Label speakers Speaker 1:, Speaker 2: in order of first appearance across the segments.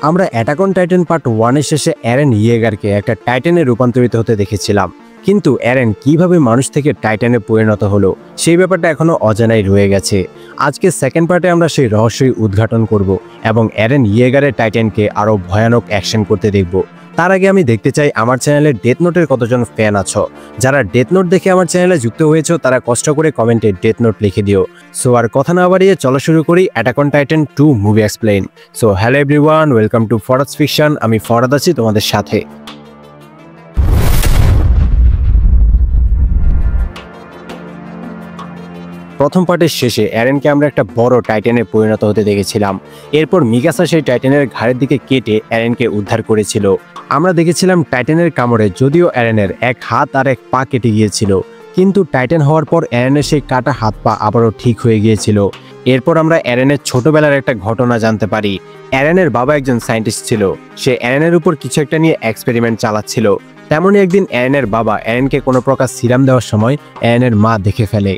Speaker 1: আমরা attack on Titan part 1 এর শেষে এরেন ইয়েগারকে একটা টাইটানে রূপান্তরিত হতে দেখেছিলাম, কিন্তু এরেন কিভাবে মানুষ থেকে টাইটানে পরিণত হলো সেই ব্যাপারটা এখনো অজানাই রয়ে গেছে। আজকে সেকেন্ড পার্টে আমরা সেই রহস্যই উদ্ঘাটন করব এবং এরেন ইয়েগারের টাইটানকে আরও ভয়ানক অ্যাকশন করতে দেখব। তার আগে আমি দেখতে চাই আমার চ্যানেলে ডেথ নোটের কতজন ফ্যান আছো। যারা ডেথ নোট দেখে আমার চ্যানেলে যুক্ত হয়েছো তারা কষ্ট করে কমেন্টে ডেথ নোট লিখে দিও। সো আর কথা না বাড়িয়ে চলো শুরু করি attack on Titan 2 movie explain. So hello everyone, welcome to Farad's fiction. আমি ফরাদ আছি তোমাদের সাথে। প্রথম পার্টের শেষে এরেনকে আমরা একটা বড় টাইটানে পরিণত হতে দেখেছিলাম। এরপর মিকাসা সেই টাইটানের ঘাড়ের দিকে কেটে এরেনকে উদ্ধার করেছিল। আমরা দেখেছিলাম টাইটানের কামড়ে যদিও এরেনের এক হাত আর এক পা কেটে গিয়েছিল, কিন্তু টাইটান হওয়ার পর এরেনের সেই কাটা হাত পা আবারও ঠিক হয়ে গিয়েছিল। এরপর আমরা এরেনের ছোটবেলার একটা ঘটনা জানতে পারি। এরেনের বাবা একজন সায়েন্টিস্ট ছিল, সে এরেনের উপর কিছু একটা নিয়ে এক্সপেরিমেন্ট চালাচ্ছিল। তেমনই একদিন এরেনের বাবা এরেনকে কোনো প্রকার সিরাম দেওয়ার সময় এরেনের মা দেখে ফেলে।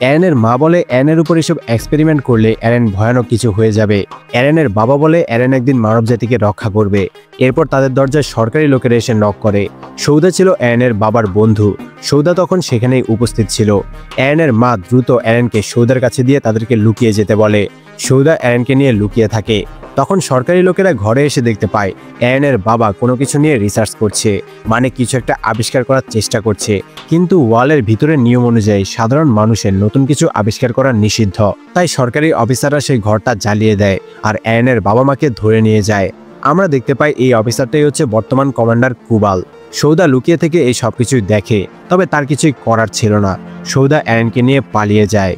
Speaker 1: এরেনের মা বলে এরেনের উপর এসব এক্সপেরিমেন্ট করলে এরেন ভয়ানক কিছু হয়ে যাবে। এরেনের বাবা বলে এরেন একদিন মানব জাতিকে রক্ষা করবে। এরপর তাদের দরজায় সরকারি লোকেরা এসে নক করে। সৌদা ছিল এরেনের বাবার বন্ধু। সৌদা তখন সেখানেই উপস্থিত ছিল। এরেনের মা দ্রুত এরেনকে সৌদার কাছে দিয়ে তাদেরকে লুকিয়ে যেতে বলে। সৌদা এরেনকে নিয়ে লুকিয়ে থাকে। তখন সরকারি লোকেরা ঘরে এসে দেখতে পায় এরেনের বাবা কোনো কিছু নিয়ে রিসার্চ করছে, মানে কিছু একটা আবিষ্কার করার চেষ্টা করছে। কিন্তু ওয়ালের ভিতরের নিয়ম অনুযায়ী সাধারণ মানুষের নতুন কিছু আবিষ্কার করা নিষিদ্ধ। তাই সরকারি অফিসাররা সেই ঘরটা জ্বালিয়ে দেয় আর এরেনের বাবা মাকে ধরে নিয়ে যায়। আমরা দেখতে পাই এই অফিসারটাই হচ্ছে বর্তমান কমান্ডার কুবাল। সৌদা লুকিয়ে থেকে এই সবকিছুই দেখে, তবে তার কিছুই করার ছিল না। সৌদা এরেনকে নিয়ে পালিয়ে যায়।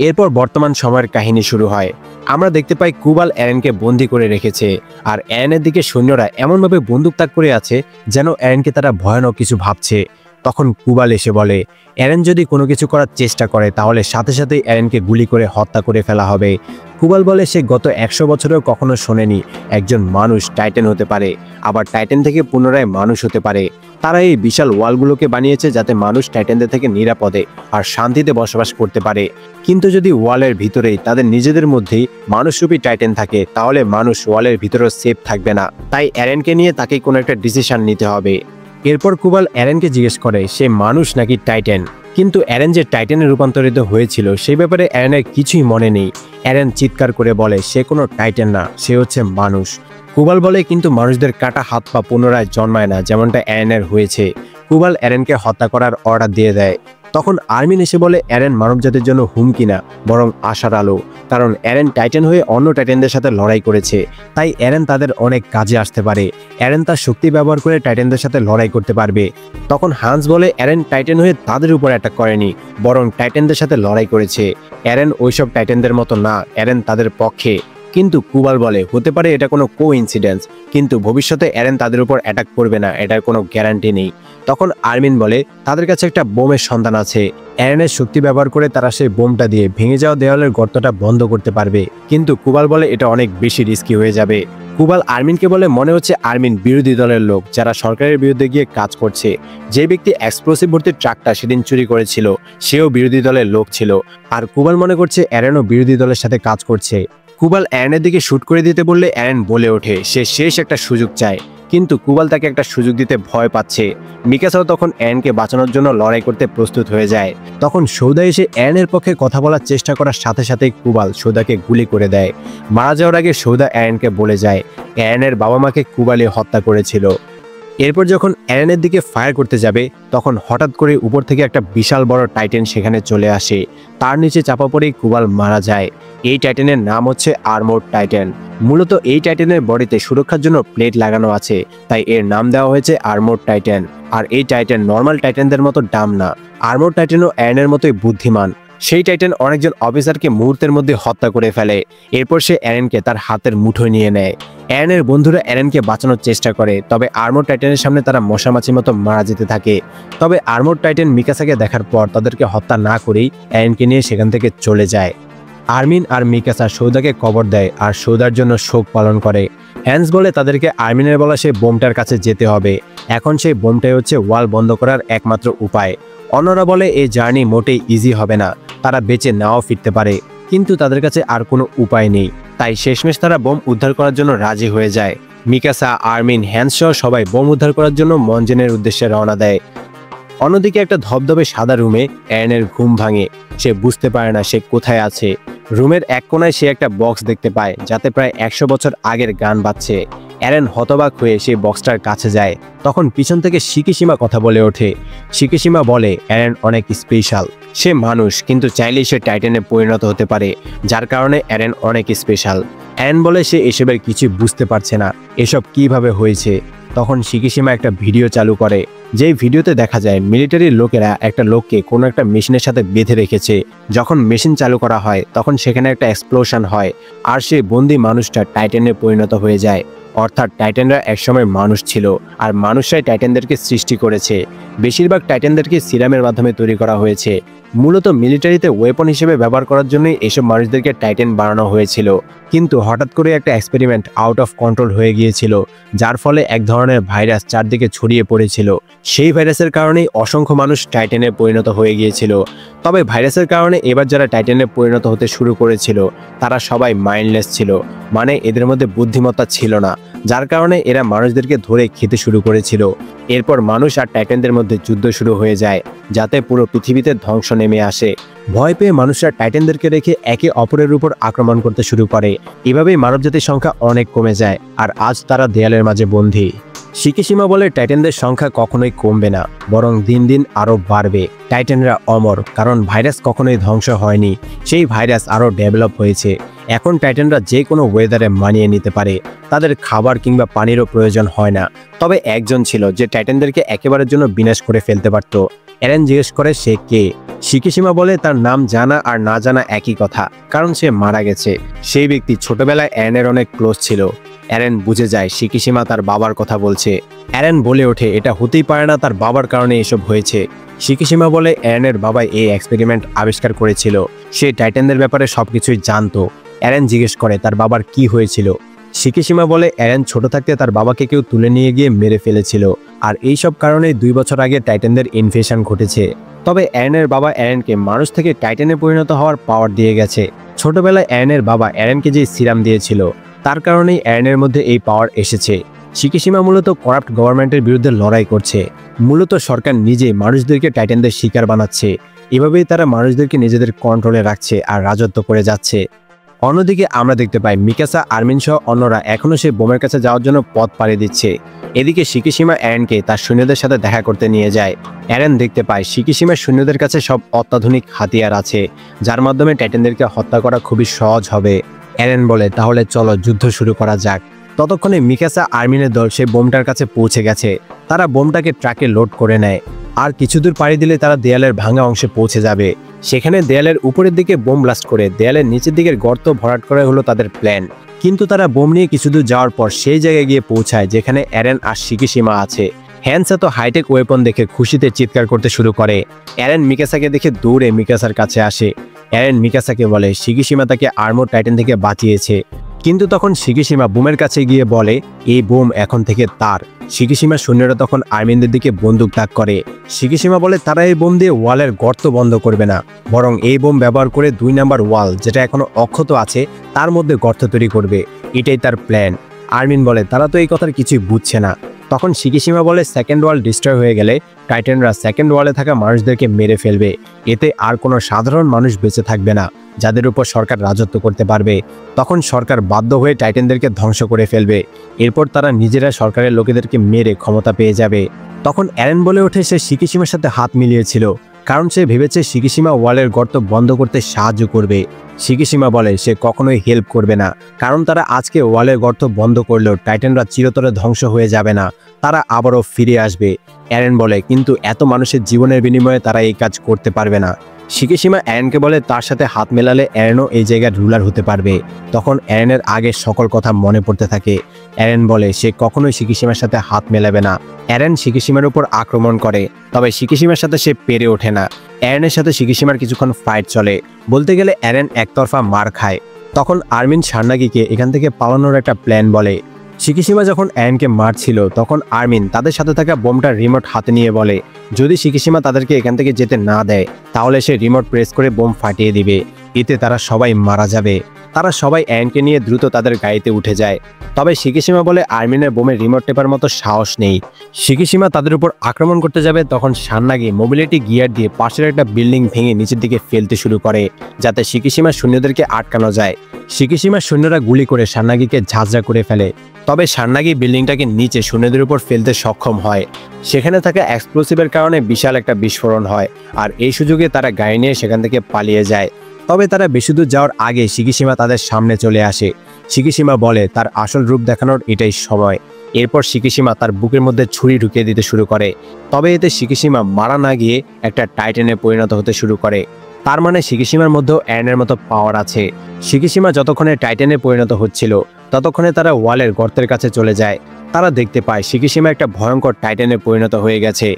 Speaker 1: এরপর বর্তমান সময়ের কাহিনী শুরু হয়। আমরা দেখতে পাই কুবাল এরেনকে বন্দি করে রেখেছে, আর এরেনের দিকে সৈন্যরা এমনভাবে বন্দুক তাক করে আছে যেন এরেনকে তারা ভয়ানক কিছু ভাবছে। তখন কুবাল এসে বলে এরেন যদি কোনো কিছু করার চেষ্টা করে তাহলে সাথে সাথেই এরেনকে গুলি করে হত্যা করে ফেলা হবে। কুবাল বলে সে গত 100 বছরেও কখনো শোনেনি একজন মানুষ টাইটান হতে পারে, আবার টাইটান থেকে পুনরায় মানুষ হতে পারে। তারা এই বিশাল ওয়ালগুলোকে বানিয়েছে যাতে মানুষ টাইটানদের থেকে নিরাপদে আর শান্তিতে বসবাস করতে পারে। কিন্তু যদি ওয়ালের ভিতরেই তাদের নিজেদের মধ্যেই মানুষরূপী টাইটান থাকে তাহলে মানুষ ওয়ালের ভিতরেও সেফ থাকবে না। তাই এরেনকে নিয়ে তাকে কোনো একটা ডিসিশন নিতে হবে। এরপর কুবাল এরেনকে জিজ্ঞেস করে সে মানুষ নাকি টাইটান, কিন্তু এরেন যে টাইটানে রূপান্তরিত হয়েছিল সেই ব্যাপারে এরেনের কিছুই মনে নেই। এরেন চিৎকার করে বলে সে কোনো টাইটান না, সে হচ্ছে মানুষ। কুবাল বলে কিন্তু মানুষদের কাটা হাত পা পুনরায় জন্মায় না, যেমনটা এরেনের হয়েছে। কুবাল এরেনকে হত্যা করার অর্ডার দিয়ে দেয়। তখন আর্মিন এসে বলে এরেন মানবজাতির জন্য হুমকি না, বরং আশার আলো। কারণ এরেন টাইটান হয়ে অন্য টাইটানদের সাথে লড়াই করেছে, তাই এরেন তাদের অনেক কাজে আসতে পারে। এরেন তার শক্তি ব্যবহার করে টাইটানদের সাথে লড়াই করতে পারবে। তখন হান্স বলে এরেন টাইটান হয়ে তাদের উপর অ্যাটাক করেনি, বরং টাইটানদের সাথে লড়াই করেছে। এরেন ওইসব টাইটানদের মতো না, এরেন তাদের পক্ষে। কিন্তু কুবাল বলে হতে পারে এটা কোনো কোইন্সিডেন্স, কিন্তু ভবিষ্যতে এরেন তাদের উপর অ্যাটাক করবে না, এটার কোনো গ্যারান্টি নেই। তখন আর্মিন বলে তাদের কাছে একটা বোমের সন্ধান আছে। এরেনের শক্তি ব্যবহার করে তারা সেই বোমটা দিয়ে ভেঙে যাওয়া দেওয়ালের গর্তটা বন্ধ করতে পারবে। কিন্তু কুবাল বলে এটা অনেক বেশি রিস্কি হয়ে যাবে। কুবাল আর্মিনকে বলে মনে হচ্ছে আর্মিন বিরোধী দলের লোক যারা সরকারের বিরুদ্ধে গিয়ে কাজ করছে। যে ব্যক্তি এক্সপ্লোসিভ ভর্তির ট্রাকটা সেদিন চুরি করেছিল সেও বিরোধী দলের লোক ছিল। আর কুবাল মনে করছে এরেনও বিরোধী দলের সাথে কাজ করছে। কুবাল এরেনের দিকে শুট করে দিতে বললে এরেন বলে ওঠে সে শেষ একটা সুযোগ চায়, কিন্তু কুবাল তাকে একটা সুযোগ দিতে ভয় পাচ্ছে। মিকাসাও তখন এরেনকে বাঁচানোর জন্য লড়াই করতে প্রস্তুত হয়ে যায়। তখন সৌদা এসে এরেনের পক্ষে কথা বলার চেষ্টা করার সাথে সাথেই কুবাল সৌদাকে গুলি করে দেয়। মারা যাওয়ার আগে সৌদা এরেনকে বলে যায় এরেনের বাবা মাকে কুবালি হত্যা করেছিল। এরপর যখন এরেনের দিকে ফায়ার করতে যাবে তখন হঠাৎ করে উপর থেকে একটা বিশাল বড় টাইটান সেখানে চলে আসে। তার নিচে চাপা পড়েই কুবাল মারা যায়। এই টাইটানের নাম হচ্ছে আর্মোর্ড টাইটান। মূলত এই টাইটানের বডিতে সুরক্ষার জন্য প্লেট লাগানো আছে, তাই এর নাম দেওয়া হয়েছে আর্মোর্ড টাইটান। আর এই টাইটান নর্মাল টাইটানদের মতো ডাম না, আর্মোর্ড টাইটানও এরেনের মতোই বুদ্ধিমান। সেই টাইটান অনেকজন অফিসারকে মুহূর্তের মধ্যে হত্যা করে ফেলে। এরপর সে এরেনকে তার হাতের মুঠোয় নিয়ে নেয়। এরেনের বন্ধুরা এরেনকে বাঁচানোর চেষ্টা করে, তবে আর্মোর্ড টাইটানের সামনে তারা মশামাছির মতো মারা যেতে থাকে। তবে আর্মোর্ড টাইটান মিকাসাকে দেখার পর তাদেরকে হত্যা না করেই এরেনকে নিয়ে সেখান থেকে চলে যায়। আর্মিন আর মিকাসা সৌদাকে কবর দেয় আর সৌদার জন্য শোক পালন করে। হ্যান্স বলে তাদেরকে আর্মিনের বলা সেই বোমটার কাছে যেতে হবে। এখন সেই বোমটাই হচ্ছে ওয়াল বন্ধ করার একমাত্র উপায়। অন্যরা বলে এই জার্নি মোটেই ইজি হবে না, তারা বেঁচে নাও ফিরতে পারে। কিন্তু তাদের কাছে আর কোনো উপায় নেই, তাই শেষমেশ তারা বোম উদ্ধার করার জন্য রাজি হয়ে যায়। মিকাসা, আর্মিন, হ্যান্স সহ সবাই বোম উদ্ধার করার জন্য মনজেনের উদ্দেশ্যে রওনা দেয়। অন্যদিকে একটা ধবধবে সাদা রুমে অ্যারেনের ঘুম ভাঙে। সে বুঝতে পারে না সে কোথায় আছে। রুমের এক কোনায় সে একটা বক্স দেখতে পায় যাতে প্রায় 100 বছর আগের গান বাজছে। অ্যারেন হতবাক হয়ে সেই বক্সটার কাছে যায়। তখন পিছন থেকে শিকিশিমা কথা বলে ওঠে। শিকিশিমা বলে অ্যারেন অনেক স্পেশাল। সে মানুষ, কিন্তু চাইলেই সে টাইটানে পরিণত হতে পারে, যার কারণে অ্যারেন অনেক স্পেশাল। অ্যারেন বলে সে এসবের কিছু বুঝতে পারছে না, এসব কিভাবে হয়েছে। তখন শিকিশিমা একটা ভিডিও চালু করে, যেই ভিডিওতে দেখা যায় মিলিটারির লোকেরা একটা লোককে কোনো একটা মেশিনের সাথে বেঁধে রেখেছে। যখন মেশিন চালু করা হয় তখন সেখানে একটা এক্সপ্লোশন হয়, আর সেই বন্দি মানুষটা টাইটানে পরিণত হয়ে যায়। অর্থাৎ টাইটানরা একসময় মানুষ ছিল, আর মানুষরাই টাইটানদেরকে সৃষ্টি করেছে। বেশিরভাগ টাইটানদেরকে সিরামের মাধ্যমে তৈরি করা হয়েছে। মূলত মিলিটারিতে ওয়েপন হিসেবে ব্যবহার করার জন্যই এসব মানুষদেরকে টাইটান বানানো হয়েছিল। কিন্তু হঠাৎ করে একটা এক্সপেরিমেন্ট আউট অফ কন্ট্রোল হয়ে গিয়েছিল, যার ফলে এক ধরনের ভাইরাস চারদিকে ছড়িয়ে পড়েছিল। সেই ভাইরাসের কারণেই অসংখ্য মানুষ টাইটানে পরিণত হয়ে গিয়েছিল। তবে ভাইরাসের কারণে এবার যারা টাইটানে পরিণত হতে শুরু করেছিল তারা সবাই মাইন্ডলেস ছিল, মানে এদের মধ্যে বুদ্ধিমত্তা ছিল না, যার কারণে এরা মানুষদেরকে ধরে খেতে শুরু করেছিল। এরপর মানুষ আর টাইটানদের মধ্যে যুদ্ধ শুরু হয়ে যায়, যাতে পুরো পৃথিবীতে ধ্বংস নেমে আসে। ভয় পেয়ে মানুষরা টাইটানদেরকে রেখে একে অপরের উপর আক্রমণ করতে শুরু করে। এভাবেই মানবজাতির সংখ্যা অনেক কমে যায়, আর আজ তারা দেয়ালের মাঝে বন্দী। শিকিশিমা বলে টাইটানদের সংখ্যা কখনোই কমবে না, বরং দিন দিন আরও বাড়বে। টাইটানরা অমর, কারণ ভাইরাস কখনোই ধ্বংস হয়নি, সেই ভাইরাস আরও ডেভেলপ হয়েছে। এখন টাইটানরা যে কোনো ওয়েদারে মানিয়ে নিতে পারে, তাদের খাবার কিংবা পানিরও প্রয়োজন হয় না। তবে একজন ছিল যে টাইটানদেরকে একেবারের জন্য বিনাশ করে ফেলতে পারত। অ্যারেন জিজ্ঞেস করে সে কে। শিকিশিমা বলে তার নাম জানা আর না জানা একই কথা, কারণ সে মারা গেছে। সেই ব্যক্তি ছোটবেলায় অ্যারেনের অনেক ক্লোজ ছিল। অ্যারেন বুঝে যায় শিকিশিমা তার বাবার কথা বলছে। অ্যারেন বলে ওঠে এটা হতেই পারে না, তার বাবার কারণে এসব হয়েছে। শিকিশিমা বলে অ্যারেনের বাবাই এই এক্সপেরিমেন্ট আবিষ্কার করেছিল, সে টাইটানদের ব্যাপারে সবকিছুই জানতো। অ্যারেন জিজ্ঞেস করে তার বাবার কি হয়েছিল। শিকিশিমা বলে অ্যারেন ছোট থাকতে তার বাবাকে কেউ তুলে নিয়ে গিয়ে মেরে ফেলেছিল, আর এইসব কারণে 2 বছর আগে টাইটানদের ইনফেকশন ঘটেছে। তবে অ্যারেনের বাবা অ্যারেনকে মানুষ থেকে টাইটানে পরিণত হওয়ার পাওয়ার দিয়ে গেছে। ছোটবেলায় অ্যারেনের বাবা অ্যারেনকে যে সিরাম দিয়েছিল, তার কারণেই অ্যারেনের মধ্যে এই পাওয়ার এসেছে। শিকিশিমা মূলত করাপ্ট গভর্নমেন্টের বিরুদ্ধে লড়াই করছে। মূলত সরকার নিজে মানুষদেরকে টাইটানদের শিকার বানাচ্ছে। এভাবেই তারা মানুষদেরকে নিজেদের কন্ট্রোলে রাখছে আর রাজত্ব করে যাচ্ছে। অন্যদিকে আমরা দেখতে পাই মিকাসা, আর্মিন সহ অন্যরা এখনও সেই বোমের কাছে যাওয়ার জন্য পথ পাড়ি দিচ্ছে। এদিকে শিকিশিমা অ্যারেনকে তার সৈন্যদের সাথে দেখা করতে নিয়ে যায়। অ্যারেন দেখতে পায় শিকিশিমার সৈন্যদের কাছে সব অত্যাধুনিক হাতিয়ার আছে, যার মাধ্যমে টাইটানদেরকে হত্যা করা খুবই সহজ হবে। অ্যারেন বলে তাহলে চলো যুদ্ধ শুরু করা যাক। ততক্ষণে মিকাসা আর্মিনের দল সেই বোমটার কাছে পৌঁছে গেছে। তারা বোমটাকে ট্রাকে লোড করে নেয়, আর কিছু দূর পাড়ি দিলে তারা দেয়ালের ভাঙা অংশে পৌঁছে যাবে। সেখানে দেয়ালের উপরের দিকে বোম ব্লাস্ট করে দেয়ালের নিচের দিকের গর্ত ভরাট করা হলো তাদের প্ল্যান। কিন্তু তারা বোম নিয়ে কিছু দূর যাওয়ার পর সেই জায়গায় গিয়ে পৌঁছায় যেখানে অ্যারেন আর শিকিশিমা আছে। হ্যান্স এত হাইটেক ওয়েপন দেখে খুশিতে চিৎকার করতে শুরু করে। অ্যারেন মিকাসাকে দেখে দৌড়ে মিকাসার কাছে আসে। অ্যারেন মিকাসাকে বলে শিকিশিমা তাকে আর্মর টাইটান থেকে বাঁচিয়েছে। কিন্তু তখন শিকিশিমা বোমের কাছে গিয়ে বলে এই বোম এখন থেকে তার। শিকিশিমার সৈন্যরা তখন আর্মিনদের দিকে বন্দুক তাক করে। শিকিশিমা বলে তারা এই বোম দিয়ে ওয়ালের গর্ত বন্ধ করবে না, বরং এই বোম ব্যবহার করে 2 নাম্বার ওয়াল যেটা এখনো অক্ষত আছে তার মধ্যে গর্ত তৈরি করবে। এটাই তার প্ল্যান। আর্মিন বলে তারা তো এই কথার কিছুই বুঝছে না। তখন শিকিশিমা বলে সেকেন্ড ওয়াল ডিস্ট্রয় হয়ে গেলে টাইটানরা সেকেন্ড ওয়ালে থাকা মানুষদেরকে মেরে ফেলবে। এতে আর কোনো সাধারণ মানুষ বেঁচে থাকবে না যাদের উপর সরকার রাজত্ব করতে পারবে। তখন সরকার বাধ্য হয়ে টাইটানদেরকে ধ্বংস করে ফেলবে। এরপর তারা নিজেরা সরকারের লোকেদেরকে মেরে ক্ষমতা পেয়ে যাবে। তখন অ্যারেন বলে ওঠে সে শিকিশিমার সাথে হাত মিলিয়েছিল, কারণ সে ভেবেছে শিকিশিমা ওয়ালের গর্ত বন্ধ করতে সাহায্য করবে। শিকিশিমা বলে সে কখনোই হেল্প করবে না, কারণ তারা আজকে ওয়ালের গর্ত বন্ধ করলেও টাইটানরা চিরতরে ধ্বংস হয়ে যাবে না, তারা আবারও ফিরে আসবে। অ্যারেন বলে কিন্তু এত মানুষের জীবনের বিনিময়ে তারা এই কাজ করতে পারবে না। শিকিশিমা অ্যারেনকে বলে তার সাথে হাত মেলালে অ্যারেনও এই জায়গার রুলার হতে পারবে। তখন অ্যারেনের আগের সকল কথা মনে পড়তে থাকে। অ্যারেন বলে সে কখনোই শিকিশিমার সাথে হাত মেলাবে না। অ্যারেন শিকিশিমার উপর আক্রমণ করে, তবে শিকিশিমার সাথে সে পেরে ওঠে না। অ্যারেনের সাথে শিকিশিমার কিছুক্ষণ ফাইট চলে। বলতে গেলে অ্যারেন একতরফা মার খায়। তখন আর্মিন সার্নাগিকে এখান থেকে পালানোর একটা প্ল্যান বলে। শিকিশিমা যখন অ্যারেনকে মারছিল তখন আর্মিন তাদের সাথে থাকা বোমটার রিমোট হাতে নিয়ে বলে যদি শিকিশিমা তাদেরকে এখান থেকে যেতে না দেয় তাহলে সে রিমোট প্রেস করে বোম ফাটিয়ে দিবে। এতে তারা সবাই মারা যাবে। তারা সবাই অ্যারেনকে নিয়ে দ্রুত তাদের গাড়িতে উঠে যায়। তবে শিকিশিমা বলে আর্মিনের বোমের রিমোট টেপার মতো সাহস নেই। শিকিশিমা তাদের উপর আক্রমণ করতে যাবে, তখন সান্নাগি মোবিলিটি গিয়ার দিয়ে পাশের একটা বিল্ডিং ভেঙে নিচের দিকে ফেলতে শুরু করে, যাতে শিকিশিমার সৈন্যদেরকে আটকানো যায়। শিকিশিমার সৈন্যরা গুলি করে সান্নাগিকে ঝাঁঝরা করে ফেলে। তবে সান্নাগি বিল্ডিংটাকে নিচে সৈন্যদের উপর ফেলতে সক্ষম হয়। সেখানে থাকা এক্সপ্লোসিভের কারণে বিশাল একটা বিস্ফোরণ হয়, আর এই সুযোগে তারা গাড়ি নিয়ে সেখান থেকে পালিয়ে যায়। তবে তারা বেশি দূর যাওয়ার আগে শিকিশিমা তাদের সামনে চলে আসে। শিকিশিমা বলে তার আসল রূপ দেখানোর এটাই সময়। এরপর শিকিশিমা তার বুকের মধ্যে ছুরি ঢুকিয়ে দিতে শুরু করে। তবে এতে শিকিশিমা মারা না গিয়ে একটা টাইটানে পরিণত হতে শুরু করে। তার মানে শিকিশিমার মধ্যেও এরেনের মতো পাওয়ার আছে। শিকিশিমা যতক্ষণে টাইটানে পরিণত হচ্ছিল ততক্ষণে তারা ওয়ালের গর্তের কাছে চলে যায়। তারা দেখতে পায় শিকিশিমা একটা ভয়ঙ্কর টাইটানে পরিণত হয়ে গেছে।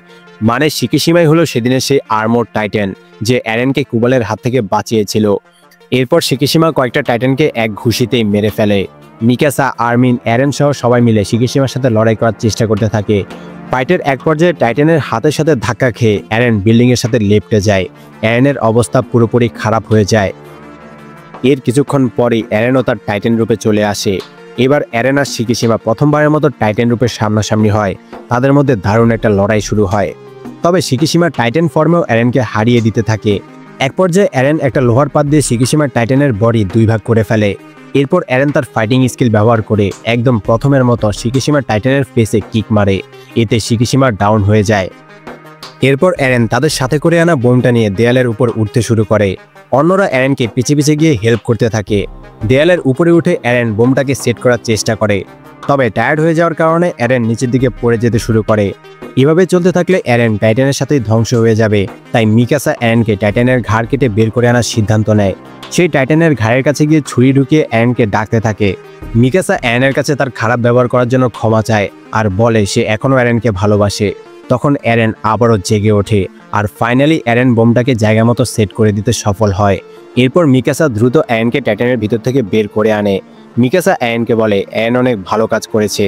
Speaker 1: মানে শিকিশিমাই হলো সেদিনের সেই আর্মোর টাইটান যে এরেনকে কুবালের হাত থেকে বাঁচিয়েছিল। এরপর শিকিশিমা কয়েকটা টাইটানকে এক ঘুষিতেই মেরে ফেলে। মিকাসা, আর্মিন, এরেন সহ সবাই মিলে শিকিশিমার সাথে লড়াই করার চেষ্টা করতে থাকে। ফাইটের এক পর্যায়ে টাইটানের হাতের সাথে ধাক্কা খেয়ে এরেন বিল্ডিংয়ের সাথে লেপ্টে যায়। এরেনের অবস্থা পুরোপুরি খারাপ হয়ে যায়। এর কিছুক্ষণ পরেই এরেনও তার টাইটান রূপে চলে আসে। এবার এরেন আর শিকিশিমা প্রথমবারের মতো টাইটান রূপের সামনাসামনি হয়। তাদের মধ্যে দারুণ একটা লড়াই শুরু হয়। তবে শিকিশিমা টাইটান ফর্মেও এরেনকে হারিয়ে দিতে থাকে। এক পর্যায়ে এরেন একটা লোহার পাত দিয়ে শিকিশিমার টাইটানের বডি দুই ভাগ করে ফেলে। এরপর এরেন তার ফাইটিং স্কিল ব্যবহার করে একদম প্রথমের মতো শিকিশিমার টাইটানের ফেসে কিক মারে। এতে শিকিশিমা ডাউন হয়ে যায়। এরপর এরেন তাদের সাথে করে আনা বোমটা নিয়ে দেয়ালের উপর উঠতে শুরু করে। অন্যরা এরেনকে পিছে পিছে গিয়ে হেল্প করতে থাকে। দেয়ালের উপরে উঠে এরেন বোমটাকে সেট করার চেষ্টা করে। তবে টায়ার্ড হয়ে যাওয়ার কারণে এরেন নিচের দিকে পড়ে যেতে শুরু করে। এভাবে চলতে থাকলে এরেন টাইটানের সাথেই ধ্বংস হয়ে যাবে। তাই মিকাসা এরেনকে টাইটানের ঘাড় কেটে বের করে আনার সিদ্ধান্ত নেয়। সেই টাইটানের ঘাড়ের কাছে গিয়ে ছুরি ঢুকিয়ে এরেনকে ডাকতে থাকে। মিকাসা এরেনের কাছে তার খারাপ ব্যবহার করার জন্য ক্ষমা চায় আর বলে সে এখনও এরেনকে ভালোবাসে। তখন এরেন আবারও জেগে ওঠে আর ফাইনালি এরেন বোমটাকে জায়গা মতো সেট করে দিতে সফল হয়। এরপর মিকাসা দ্রুত এরেনকে টাইটানের ভিতর থেকে বের করে আনে। মিকাসা এরেনকে বলে এরেন অনেক ভালো কাজ করেছে।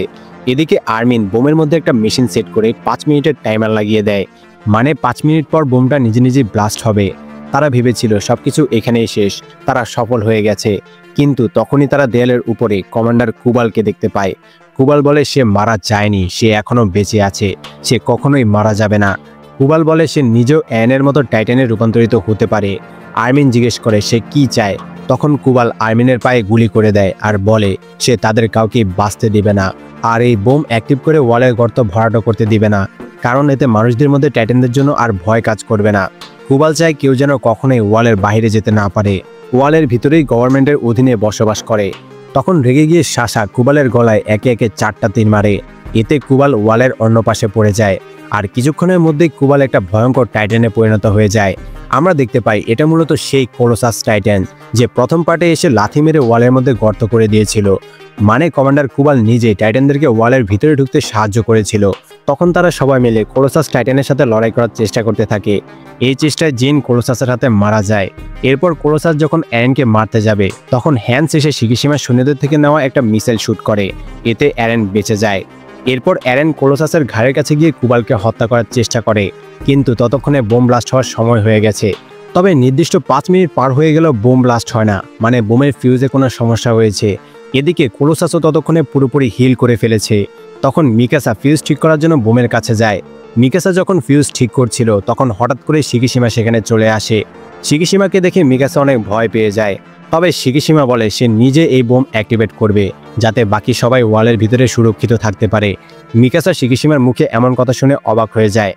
Speaker 1: এদিকে আর্মিন বোমের মধ্যে একটা মেশিন সেট করে 5 মিনিটের টাইমার লাগিয়ে দেয়। মানে 5 মিনিট পর বোমটা নিজে নিজেই ব্লাস্ট হবে। তারা ভেবেছিল সবকিছু এখানেই শেষ, তারা সফল হয়ে গেছে। কিন্তু তখনই তারা দেয়ালের উপরে কমান্ডার কুবালকে দেখতে পায়। কুবাল বলে সে মারা যায়নি, সে এখনো বেঁচে আছে, সে কখনোই মারা যাবে না। কুবাল বলে সে নিজেও এরেনের মতো টাইটানে রূপান্তরিত হতে পারে। আর্মিন জিজ্ঞেস করে সে কি চায়। তখন কুবাল আর্মিনের পায়ে গুলি করে দেয় আর বলে সে তাদের কাউকে বাঁচতে দিবে না, আর এই বোম অ্যাক্টিভ করে ওয়ালের গর্ত ভরাট করতে দিবে না, কারণ এতে মানুষদের মধ্যে টাইটানদের জন্য আর ভয় কাজ করবে না। কুবাল চায় কেউ যেন কখনোই ওয়ালের বাইরে যেতে না পারে, ওয়ালের ভিতরেই গভর্নমেন্টের অধীনে বসবাস করে। তখন রেগে গিয়ে শাসা কুবালের গলায় একে একে 4টা তীর মারে। এতে কুবাল ওয়ালের অন্য পাশে পড়ে যায়। আর কিছুক্ষণের মধ্যেই কুবাল একটা ভয়ঙ্কর টাইটানে পরিণত হয়ে যায়। আমরা দেখতে পাই এটা মূলত সেই কোলোসাস টাইটান যে প্রথম পার্টে এসে লাথি মেরে ওয়ালের মধ্যে গর্ত করে দিয়েছিল। মানে কমান্ডার কুবাল নিজেই টাইটানদেরকে ওয়ালের ভিতরে ঢুকতে সাহায্য করেছিল। তখন তারা সবাই মিলে কোলোসাস টাইটানের সাথে লড়াই করার চেষ্টা করতে থাকে। এই চেষ্টায় জিন কোলোসাসের হাতে মারা যায়। এরপর কোলোসাস যখন এরেনকে মারতে যাবে তখন হ্যান্স এসে শিকিশিমার সৈন্যদের থেকে নেওয়া একটা মিসাইল শুট করে। এতে এরেন বেঁচে যায়। এরপর এরেন কোলোসাসের ঘাড়ের কাছে গিয়ে কুবালকে হত্যা করার চেষ্টা করে, কিন্তু ততক্ষণে বোম ব্লাস্ট হওয়ার সময় হয়ে গেছে। তবে নির্দিষ্ট 5 মিনিট পার হয়ে গেলেও বোম ব্লাস্ট হয় না, মানে বোমের ফিউজে কোনো সমস্যা হয়েছে। এদিকে কোলোসাসও ততক্ষণে পুরোপুরি হিল করে ফেলেছে। তখন মিকাসা ফিউজ ঠিক করার জন্য বোমের কাছে যায়। মিকাসা যখন ফিউজ ঠিক করছিল তখন হঠাৎ করে শিকিশিমা সেখানে চলে আসে। শিকিশিমাকে দেখে মিকাসা অনেক ভয় পেয়ে যায়। তবে শিকিশিমা বলে সে নিজে এই বোম অ্যাক্টিভেট করবে যাতে বাকি সবাই ওয়ালের ভিতরে সুরক্ষিত থাকতে পারে। মিকাসা শিকিশিমার মুখে এমন কথা শুনে অবাক হয়ে যায়।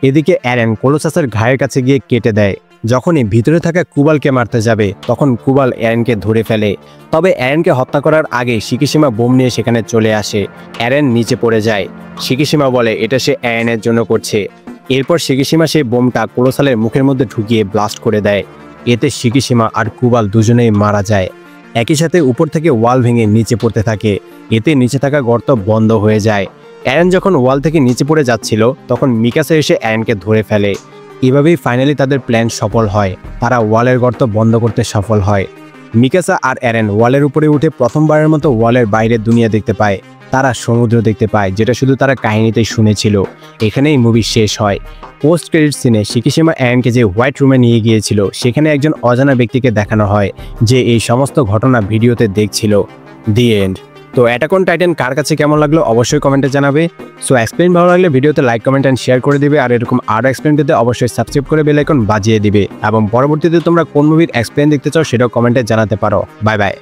Speaker 1: এদিকে এরেন কোলোসাসের ঘায়ের কাছে গিয়ে কেটে দেয়। যখনই ভিতরে থাকা কুবালকে মারতে যাবে তখন কুবাল এরেনকে ধরে ফেলে। তবে এরেনকে হত্যা করার আগে শিকিশিমা বোম নিয়ে সেখানে চলে আসে। এরেন নিচে পড়ে যায়। শিকিশিমা বলে এটা সে এরেনের জন্য করছে। এরপর শিকিশিমা সেই বোমটা কোলোসালের মুখের মধ্যে ঢুকিয়ে ব্লাস্ট করে দেয়। এতে শিকিশিমা আর কুবাল দুজনেই মারা যায়। একই সাথে উপর থেকে ওয়াল ভেঙে নিচে পড়তে থাকে। এতে নিচে থাকা গর্ত বন্ধ হয়ে যায়। এরেন যখন ওয়াল থেকে নিচে পড়ে যাচ্ছিল তখন মিকাসা এসে এরেনকে ধরে ফেলে। এভাবেই ফাইনালি তাদের প্ল্যান সফল হয়। তারা ওয়ালের গর্ত বন্ধ করতে সফল হয়। মিকাসা আর এরেন ওয়ালের উপরে উঠে প্রথমবারের মতো ওয়ালের বাইরের দুনিয়া দেখতে পায়। তারা সমুদ্র দেখতে পায়, যেটা শুধু তারা কাহিনীতেই শুনেছিল। এখানেই মুভি শেষ হয়। পোস্ট ক্রেডিট সিনে শিকিশিমা এরেনকে যে হোয়াইট রুমে নিয়ে গিয়েছিল, সেখানে একজন অজানা ব্যক্তিকে দেখানো হয় যে এই সমস্ত ঘটনা ভিডিওতে দেখছিল। The end. তো অ্যাটাক অন টাইটান কার কাছে কেমন লাগলো অবশ্যই কমেন্টে জানাবে। সো এক্সপ্লেইন ভালো লাগলে ভিডিওতে লাইক, কমেন্ট অ্যান্ড শেয়ার করে দিবে। আর এরকম আরও এক্সপ্লেইন পেতে অবশ্যই সাবস্ক্রাইব করে বেল আইকন বাজিয়ে দিবে। এবং পরবর্তীতে তোমরা কোন মুভির এক্সপ্লেইন দেখতে চাও সেটাও কমেন্টে জানাতে পারো। Bye bye.